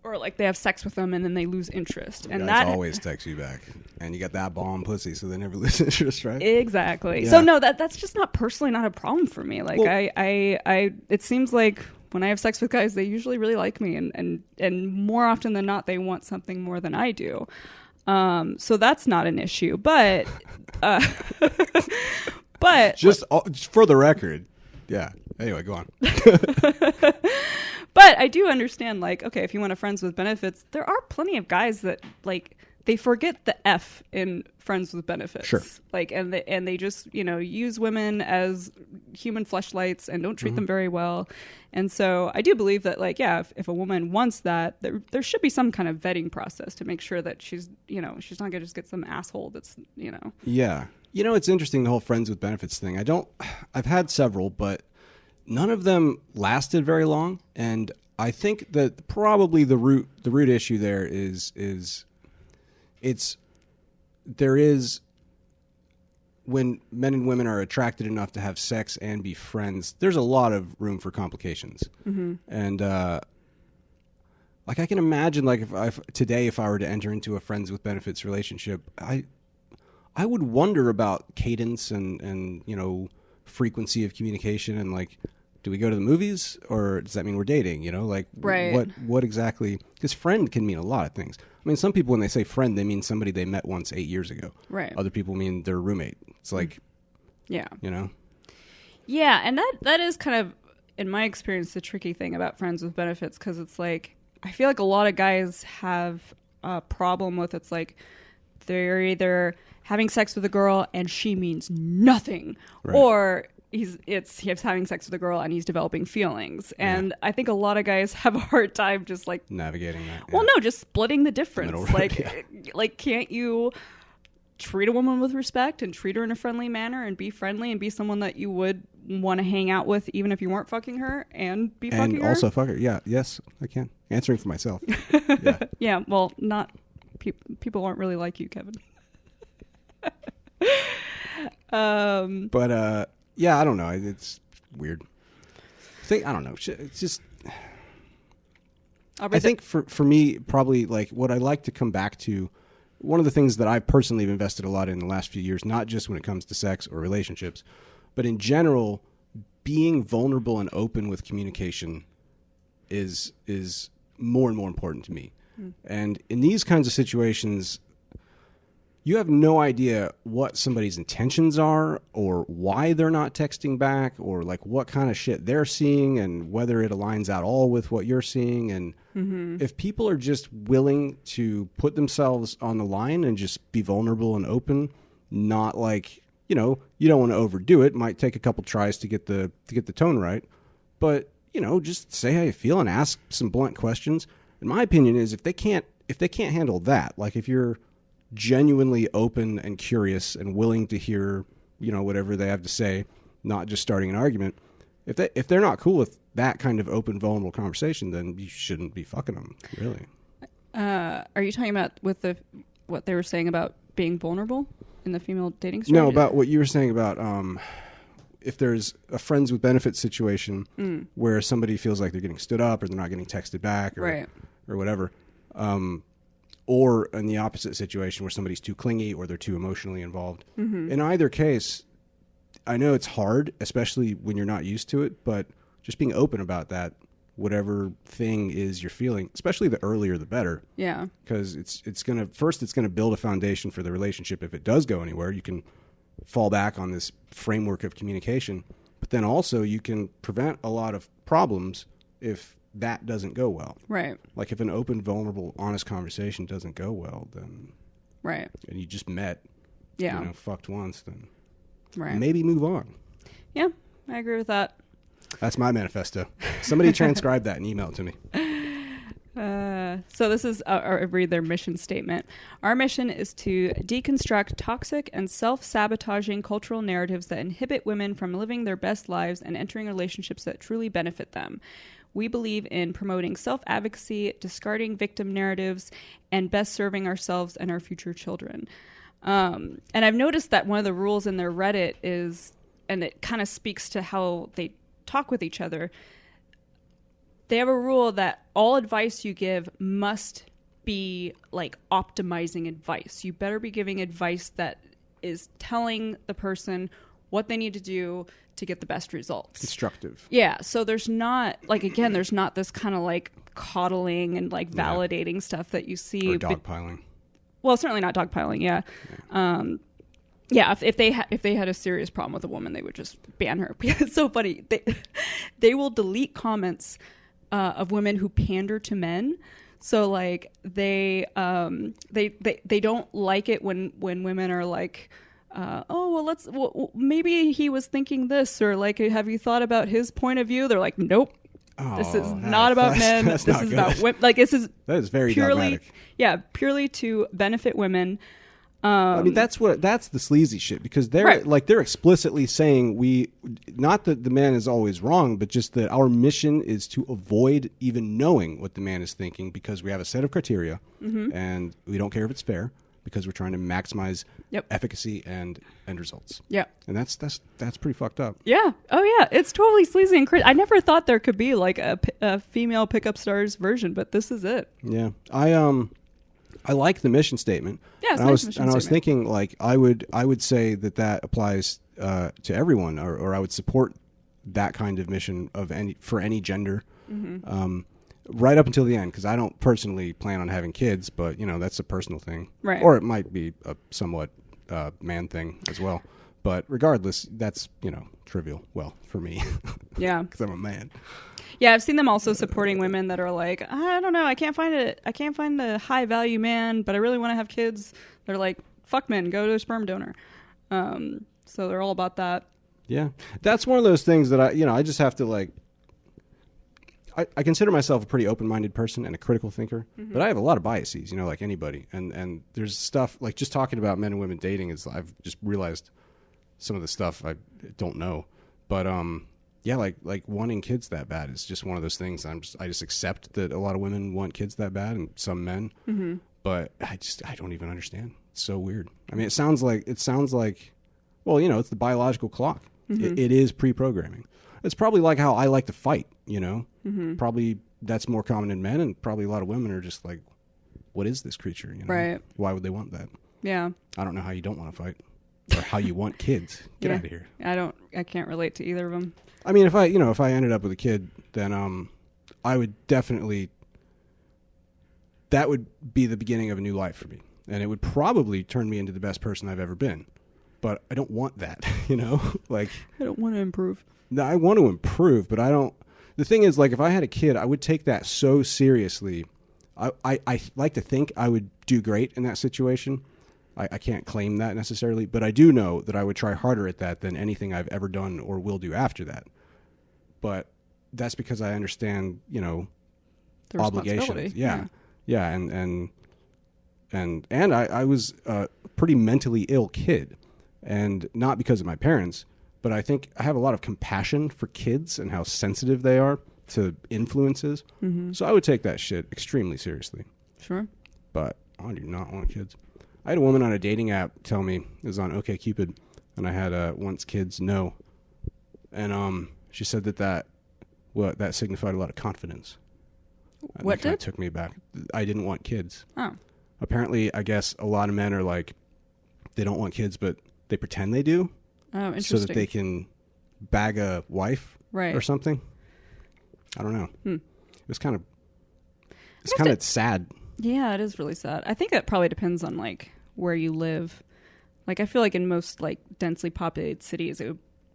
or like they have sex with them and then they lose interest. And guys that always text you back, and you got that bomb pussy, so they never lose interest, right? Exactly. Yeah. So no, that's just not personally not a problem for me. Like Well, I it seems like when I have sex with guys, they usually really like me, and more often than not, they want something more than I do. So that's not an issue, but just for the record, yeah. Anyway, go on. But I do understand, like, okay, if you want a friends with benefits, there are plenty of guys that like they forget the F in friends with benefits. Sure. Like, and they just, you know, use women as human fleshlights and don't treat them very well. And so I do believe that, like, yeah, if a woman wants that, there should be some kind of vetting process to make sure that she's, you know, she's not going to just get some asshole that's, you know. Yeah. You know, it's interesting, the whole friends with benefits thing. I've had several, but none of them lasted very long. And I think that probably the root issue there is when men and women are attracted enough to have sex and be friends, there's a lot of room for complications. Mm-hmm. And like I can imagine, like if I were to enter into a friends with benefits relationship, I would wonder about cadence and you know, frequency of communication, and like, do we go to the movies, or does that mean we're dating? You know, like right. what exactly? Because friend can mean a lot of things. I mean, some people, when they say friend, they mean somebody they met once 8 years ago. Right. Other people mean their roommate. It's like, yeah, you know. Yeah, and that is kind of, in my experience, the tricky thing about friends with benefits, because it's like, I feel like a lot of guys have a problem with, it's like they're either having sex with a girl and she means nothing, right, or he's having sex with a girl and he's developing feelings. And I think a lot of guys have a hard time just like navigating that. Well, no, just splitting the difference. Like, can't you treat a woman with respect and treat her in a friendly manner and be friendly and be someone that you would want to hang out with even if you weren't fucking her, and be fucking her? And also fuck her. Yeah, yes, I can. Answering for myself. Yeah. Yeah, well, not people aren't really like you, Kevin. But yeah, I don't know. It's weird. I don't know. It's just. I think for me, probably like what I like to come back to, one of the things that I personally have invested a lot in the last few years, not just when it comes to sex or relationships, but in general, being vulnerable and open with communication is more and more important to me. And in these kinds of situations, you have no idea what somebody's intentions are, or why they're not texting back, or like what kind of shit they're seeing and whether it aligns at all with what you're seeing. And if people are just willing to put themselves on the line and just be vulnerable and open, not like, you know, you don't want to overdo it. Might take a couple tries to get the tone right, but you know, just say how you feel and ask some blunt questions. In my opinion, is if they can't handle that, like if you're genuinely open and curious and willing to hear, you know, whatever they have to say, not just starting an argument, if they're not cool with that kind of open, vulnerable conversation, then you shouldn't be fucking them, really. Are you talking about with what they were saying about being vulnerable in the female dating strategy? No, about what you were saying about if there's a friends with benefits situation where somebody feels like they're getting stood up or they're not getting texted back or whatever. Or in the opposite situation where somebody's too clingy or they're too emotionally involved. In either case, I know it's hard, especially when you're not used to it, but just being open about that, whatever thing is you're feeling, especially the earlier the better. Yeah. Because it's going to build a foundation for the relationship. If it does go anywhere, you can fall back on this framework of communication, but then also you can prevent a lot of problems if that doesn't go well. Right. Like if an open, vulnerable, honest conversation doesn't go well, then right. And you just met, you know, fucked once, then maybe move on. Yeah, I agree with that. That's my manifesto. Somebody transcribe that and email it to me. So this is, I'll read their mission statement. Our mission is to deconstruct toxic and self-sabotaging cultural narratives that inhibit women from living their best lives and entering relationships that truly benefit them. We believe in promoting self-advocacy, discarding victim narratives, and best serving ourselves and our future children. And I've noticed that one of the rules in their Reddit is, and it kind of speaks to how they talk with each other, they have a rule that all advice you give must be like optimizing advice. You better be giving advice that is telling the person what they need to do to get the best results. Constructive. Yeah. So there's not like, again, there's not this kind of like coddling and like validating stuff that you see. Or dogpiling. Well, certainly not dogpiling. Yeah. Yeah, if they had a serious problem with a woman, they would just ban her. It's so funny. They will delete comments of women who pander to men. So like they don't like it when women are like, maybe he was thinking this, or like, have you thought about his point of view? They're like, nope. This is not about men. This is about women. Like that is very purely dogmatic. Yeah, purely to benefit women. I mean, that's the sleazy shit, because they're explicitly saying not that the man is always wrong, but just that our mission is to avoid even knowing what the man is thinking, because we have a set of criteria and we don't care if it's fair, because we're trying to maximize efficacy and end results. Yeah. And that's pretty fucked up. Yeah. Oh yeah. It's totally sleazy and crazy. I never thought there could be like a female pickup stars version, but this is it. Yeah. I like the mission statement. Yeah, it's and nice I was thinking, like, I would say that applies to everyone, or I would support that kind of mission for any gender, right up until the end, because I don't personally plan on having kids, but that's a personal thing, right? Or it might be a somewhat man thing as well. But regardless, that's trivial. Well, for me, yeah, because I'm a man. Yeah, I've seen them also supporting women that are like, I don't know, I can't find a high value man, but I really want to have kids. They're like, fuck men, go to a sperm donor. So they're all about that. Yeah, that's one of those things that I just have to like. I consider myself a pretty open-minded person and a critical thinker, but I have a lot of biases, like anybody. And there's stuff like just talking about men and women dating I've just realized some of the stuff I don't know, but yeah, like wanting kids that bad is just one of those things. I just accept that a lot of women want kids that bad, and some men. But I don't even understand. It's so weird. I mean, it sounds like well, it's the biological clock. It is pre-programming. It's probably like how I like to fight. Probably that's more common in men, and probably a lot of women are just like, what is this creature? Right? Why would they want that? Yeah. I don't know how you don't want to fight, or how you want kids. Get out of here. I can't relate to either of them. I mean, if I ended up with a kid, then I would definitely, that would be the beginning of a new life for me, and it would probably turn me into the best person I've ever been. But I don't want that, like I don't want to improve. No, I want to improve, but I don't. The thing is, like, if I had a kid, I would take that so seriously. I like to think I would do great in that situation. I can't claim that necessarily, but I do know that I would try harder at that than anything I've ever done or will do after that. But that's because I understand, the obligations. Yeah. And I was a pretty mentally ill kid, and not because of my parents, but I think I have a lot of compassion for kids and how sensitive they are to influences. So I would take that shit extremely seriously. Sure. But I do not want kids. I had a woman on a dating app tell me, it was on OkCupid, and I had wants kids, no. And she said that signified a lot of confidence. What did? It took me back. I didn't want kids. Oh. Apparently, I guess a lot of men are like, they don't want kids, but they pretend they do. Oh, interesting. So that they can bag a wife, right, or something. I don't know. It was kind of sad. Yeah, it is really sad. I think it probably depends on like where you live. Like I feel like in most like densely populated cities,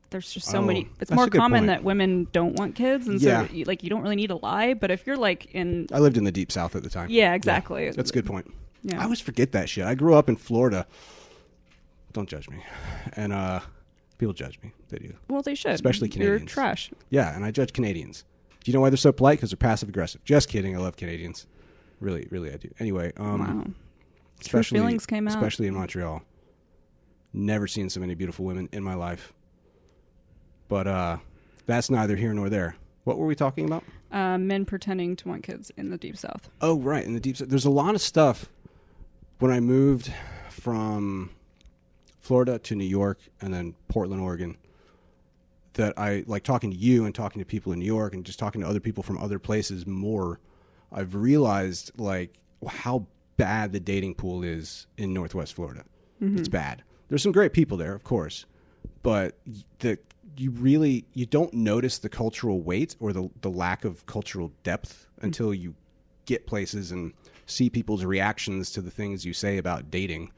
there's just so many. It's more common that women don't want kids, and so you don't really need to lie. But if you're like I lived in the deep south at the time. Yeah, exactly. Yeah, that's a good point. Yeah. I always forget that shit. I grew up in Florida. Don't judge me. And people judge me. They do. Well, they should. Especially Canadians. You're trash. Yeah, and I judge Canadians. Do you know why they're so polite? Because they're passive aggressive. Just kidding. I love Canadians. Really, really I do. Anyway. Wow. True feelings came out. Especially in Montreal. Never seen so many beautiful women in my life. But that's neither here nor there. What were we talking about? Men pretending to want kids in the Deep South. Oh, right. In the Deep South. There's a lot of stuff. When I moved from Florida to New York and then Portland, Oregon, that I like talking to you and talking to people in New York and just talking to other people from other places more, I've realized like how bad the dating pool is in Northwest Florida. It's bad. There's some great people there, of course, but you don't notice the cultural weight or the lack of cultural depth until you get places and see people's reactions to the things you say about dating.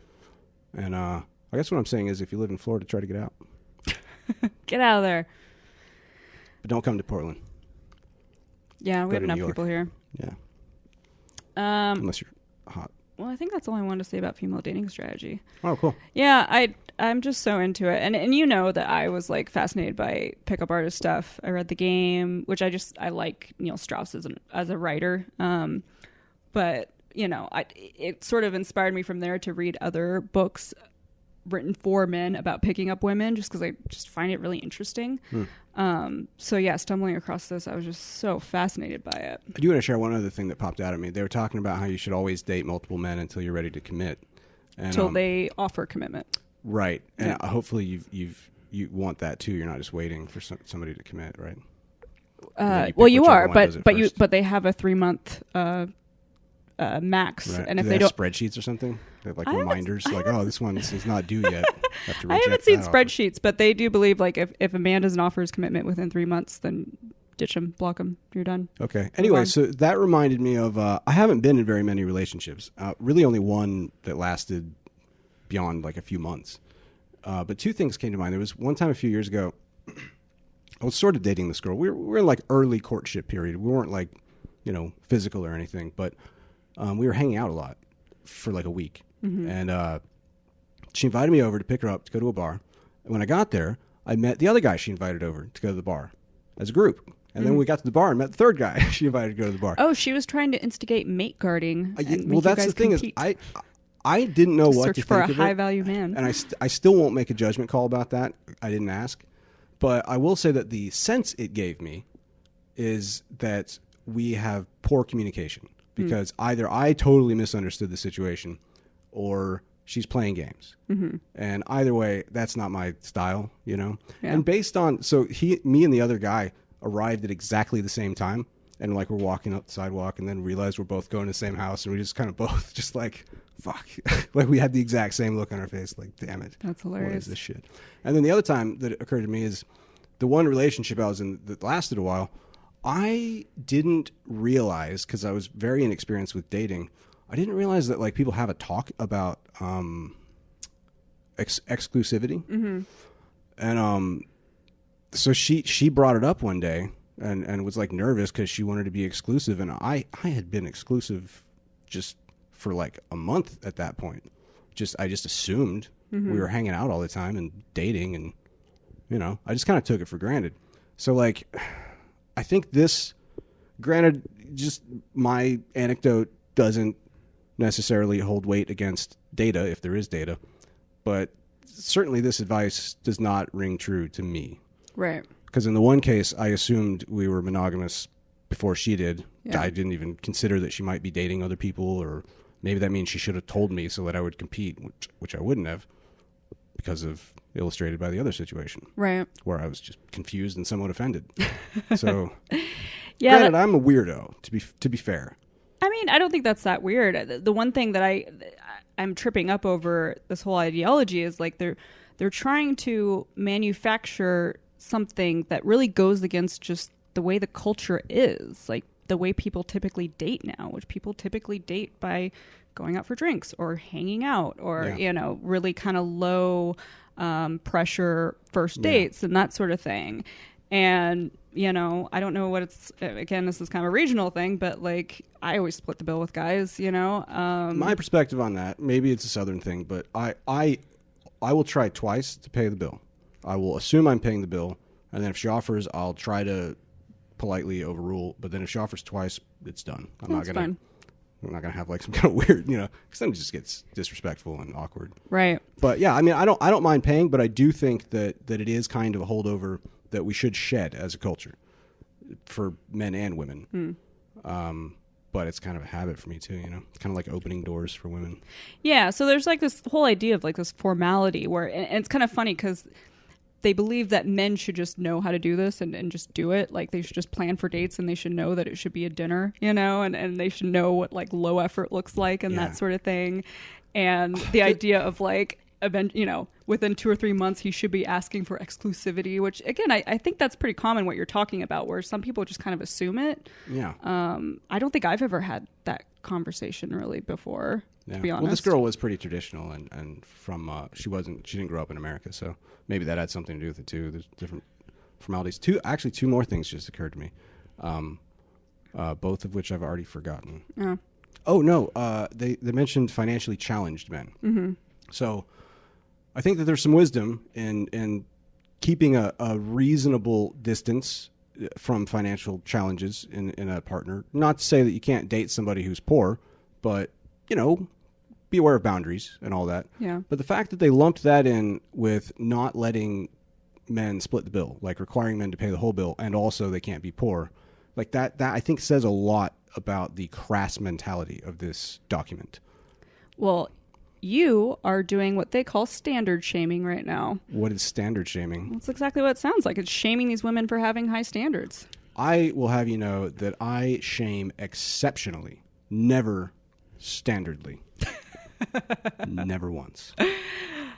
And I guess what I'm saying is if you live in Florida, try to get out. Get out of there. But don't come to Portland. Yeah, we Go have to enough New York. people here. Yeah. Unless you're hot. Well, I think that's all I wanted to say about female dating strategy. Oh, cool. Yeah, I'm just so into it. And you know that I was like fascinated by pickup artist stuff. I read The Game, which I like Neil Strauss as a writer. But, you know, it sort of inspired me from there to read other books written for men about picking up women just because I just find it really interesting. So yeah, stumbling across this, I was just so fascinated by it. I do want to share one other thing that popped out at me. They were talking about how you should always date multiple men until you're ready to commit. Until they offer commitment. Right. And Yeah. hopefully you want that too. You're not just waiting for somebody to commit, right? Well, you are, but but they have a 3-month max, right. and Do if they they have don't, spreadsheets or something, they have like I haven't- reminders, I like, haven't- oh, this one is not due yet. Have to I haven't reject seen that offer. spreadsheets, but they do believe like if a man doesn't offer his commitment within 3 months, then ditch him, block him, you're done. Okay. Anyway, on. so that reminded me of I haven't been in very many relationships. Really, only one that lasted beyond like a few months. But two things came to mind. There was one time a few years ago, I was sort of dating this girl. We were in like early courtship period. We weren't like, physical or anything, but we were hanging out a lot for like a week. And she invited me over to pick her up to go to a bar. And when I got there, I met the other guy she invited over to go to the bar as a group. And then we got to the bar and met the third guy she invited to go to the bar. Oh, she was trying to instigate mate guarding. Well, that's the thing is I didn't know what search to for think a of it. high value man. And I still won't make a judgment call about that. I didn't ask. But I will say that the sense it gave me is that we have poor communication. Because either I totally misunderstood the situation or she's playing games. And either way, that's not my style, Yeah. And based on, so me and the other guy arrived at exactly the same time. And like we're walking up the sidewalk and then realized we're both going to the same house. And we just kind of both just like, fuck. Like we had the exact same look on our face. Like, damn it. That's hilarious. What is this shit? And then the other time that it occurred to me is the one relationship I was in that lasted a while. I didn't realize, because I was very inexperienced with dating, I didn't realize that like people have a talk about exclusivity. And so she brought it up one day and was like nervous because she wanted to be exclusive, and I had been exclusive just for like a month at that point. I just assumed we were hanging out all the time and dating, and I just kind of took it for granted. So like I think this, granted, just my anecdote doesn't necessarily hold weight against data, if there is data, but certainly this advice does not ring true to me. Right. Because in the one case, I assumed we were monogamous before she did. Yeah. I didn't even consider that she might be dating other people, or maybe that means she should have told me so that I would compete, which I wouldn't have, because of illustrated by the other situation. Right. Where I was just confused and somewhat offended. So, Yeah. granted, I'm a weirdo, to be fair. I mean, I don't think that's that weird. The one thing that I'm tripping up over this whole ideology is like they're trying to manufacture something that really goes against just the way the culture is, like the way people typically date now, which people typically date by going out for drinks or hanging out or, really kind of low pressure first dates and that sort of thing. And, I don't know what it's, again, this is kind of a regional thing, but like I always split the bill with guys, My perspective on that, maybe it's a Southern thing, but I will try twice to pay the bill. I will assume I'm paying the bill, and then if she offers, I'll try to politely overrule. But then if she offers twice, it's done. I'm not gonna have like some kind of weird, because then it just gets disrespectful and awkward. Right. But yeah, I mean, I don't mind paying, but I do think that it is kind of a holdover that we should shed as a culture for men and women. But it's kind of a habit for me too, It's kind of like opening doors for women. Yeah, so there's like this whole idea of like this formality where, and it's kind of funny because they believe that men should just know how to do this and just do it. Like they should just plan for dates and they should know that it should be a dinner, and they should know what like low effort looks like and that sort of thing. And the idea of like, within 2 or 3 months, he should be asking for exclusivity, which again, I think that's pretty common what you're talking about, where some people just kind of assume it. Yeah. I don't think I've ever had that conversation really before, to be honest. Well, this girl was pretty traditional and from, she didn't grow up in America. So maybe that had something to do with it too. There's different formalities. Two more things just occurred to me. Both of which I've already forgotten. Oh. Oh no. They mentioned financially challenged men. Mm-hmm. So I think that there's some wisdom in keeping a reasonable distance from financial challenges in a partner. Not to say that you can't date somebody who's poor, but, be aware of boundaries and all that. Yeah. But the fact that they lumped that in with not letting men split the bill, like requiring men to pay the whole bill, and also they can't be poor, like that I think says a lot about the crass mentality of this document. Well, you are doing what they call standard shaming right now. What is standard shaming? That's exactly what it sounds like. It's shaming these women for having high standards. I will have you know that I shame exceptionally, never standardly. Never once.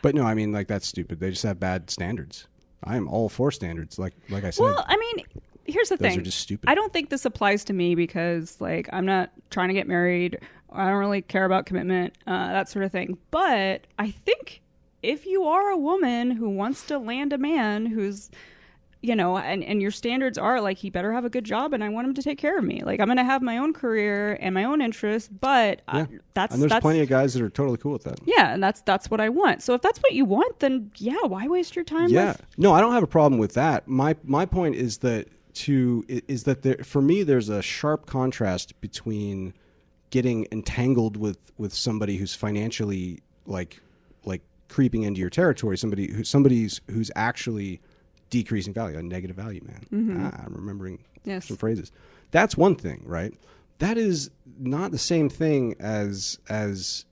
But no, I mean, like, that's stupid. They just have bad standards. I am all for standards, like I said. Well, I mean, here's the thing. Those are just stupid. I don't think this applies to me because, like, I'm not trying to get married. I don't really care about commitment, that sort of thing. But I think if you are a woman who wants to land a man who's, and your standards are like, he better have a good job and I want him to take care of me. Like, I'm going to have my own career and my own interests, but and there's plenty of guys that are totally cool with that. Yeah, and that's what I want. So if that's what you want, then why waste your time? No, I don't have a problem with that. My point is that for me, there's a sharp contrast between getting entangled with somebody who's financially like creeping into your territory, somebody's who's actually decreasing value, a negative value, man. Mm-hmm. I'm remembering some Yes. phrases. That's one thing, right? That is not the same thing as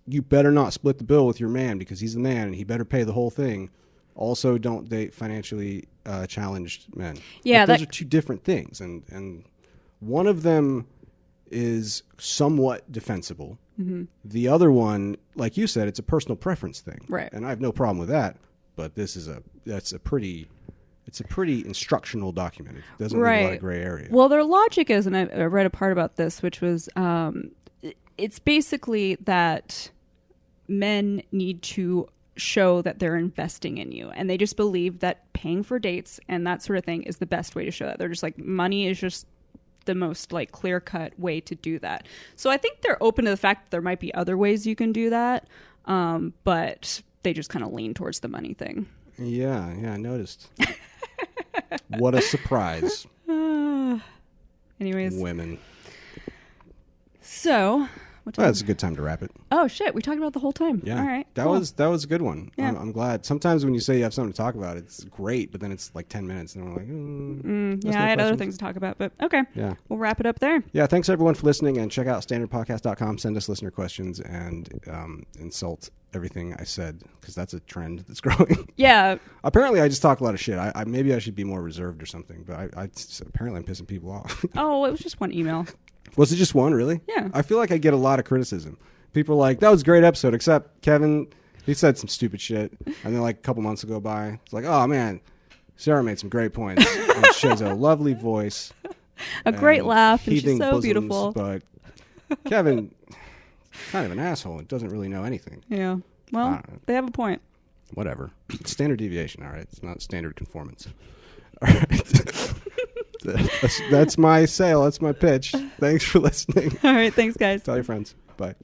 you better not split the bill with your man because he's a man and he better pay the whole thing. Also, don't date financially challenged men. Yeah, those are two different things, and one of them is somewhat defensible. Mm-hmm. The other one, like you said, it's a personal preference thing, right? And I have no problem with that. But it's a pretty instructional document. It doesn't leave a lot of gray area. Well, their logic is, and I read a part about this, which was it's basically that men need to show that they're investing in you, and they just believe that paying for dates and that sort of thing is the best way to show that. They're just like, money is just the most like clear-cut way to do that. So I think they're open to the fact that there might be other ways you can do that, but they just kind of lean towards the money thing. Yeah, I noticed. What a surprise. Anyways. Women. So, that's a good time to wrap it. Oh shit, we talked about the whole time. Yeah. All right. That was a good one. Yeah. I'm glad. Sometimes when you say you have something to talk about, it's great, but then it's like 10 minutes and we're like, I had other things to talk about, but okay. Yeah. We'll wrap it up there. Yeah, thanks everyone for listening, and check out standardpodcast.com. Send us listener questions and insult everything I said, because that's a trend that's growing. Yeah. Apparently I just talk a lot of shit. Maybe I should be more reserved or something, but apparently I'm pissing people off. Oh, it was just one email. Was it just one, really? Yeah. I feel like I get a lot of criticism. People are like, that was a great episode, except Kevin, he said some stupid shit. And then like a couple months go by. It's like, oh man, Sarah made some great points. And she has a lovely voice. A great laugh, and she's so bosoms, beautiful. But Kevin, kind of an asshole and doesn't really know anything. Yeah. Well, they have a point. Whatever. It's standard deviation, all right? It's not standard conformance. All right. That's my sale. That's my pitch. Thanks for listening. All right. Thanks, guys. Tell your friends. Bye.